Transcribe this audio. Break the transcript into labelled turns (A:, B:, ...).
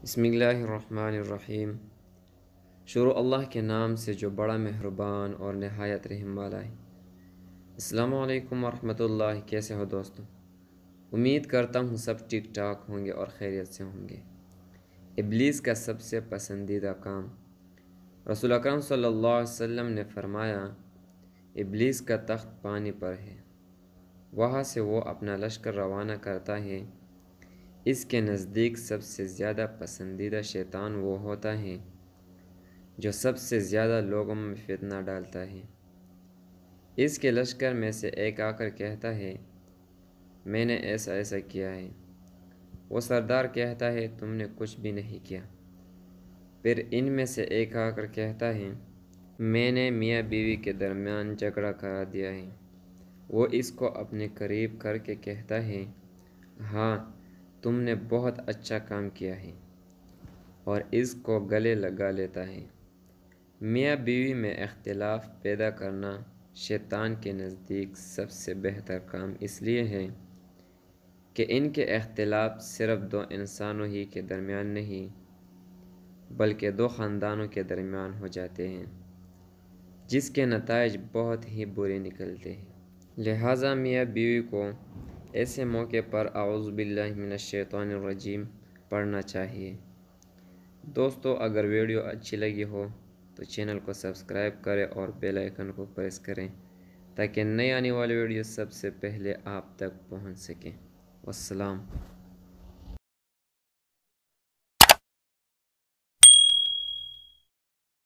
A: بسم اللہ الرحمن الرحیم۔ شروع اللہ کے نام سے جو بڑا مہربان اور نہایت رحم والا ہے۔ السلام علیکم ورحمۃ اللہ، کیسے ہو دوستو؟ امید کرتا ہوں سب ٹھیک ٹھاک ہوں گے اور خیریت سے ہوں گے۔ ابلیس کا سب سے پسندیدہ کام۔ رسول اکرم صلی اللہ علیہ وسلم نے فرمایا، ابلیس کا تخت پانی پر ہے، وہاں سے وہ اپنا لشکر روانہ کرتا ہے۔ اس کے نزدیک سب سے زیادہ پسندیدہ شیطان وہ ہوتا ہے جو سب سے زیادہ لوگوں میں فتنہ ڈالتا ہے۔ اس کے لشکر میں سے ایک آ کر کہتا ہے، میں نے ایسا ایسا کیا ہے۔ وہ سردار کہتا ہے، تم نے کچھ بھی نہیں کیا۔ پھر ان میں سے ایک آ کر کہتا ہے، میں نے میاں بیوی کے درمیان جھگڑا کرا دیا ہے۔ وہ اس کو اپنے قریب کر کے کہتا ہے، ہاں تم نے بہت اچھا کام کیا ہے، اور اس کو گلے لگا لیتا ہے۔ میاں بیوی میں اختلاف پیدا کرنا شیطان کے نزدیک سب سے بہتر کام اس لیے ہے کہ ان کے اختلاف صرف دو انسانوں ہی کے درمیان نہیں بلکہ دو خاندانوں کے درمیان ہو جاتے ہیں، جس کے نتائج بہت ہی برے نکلتے ہیں۔ لہٰذا میاں بیوی کو ایسے موقع پر اعوذ باللہ من الشیطان الرجیم پڑھنا چاہیے۔ دوستو، اگر ویڈیو اچھی لگی ہو تو چینل کو سبسکرائب کریں اور بیل آئیکن کو پریس کریں تاکہ نئی آنے والی ویڈیو سب سے پہلے آپ تک پہنچ سکیں۔ والسلام۔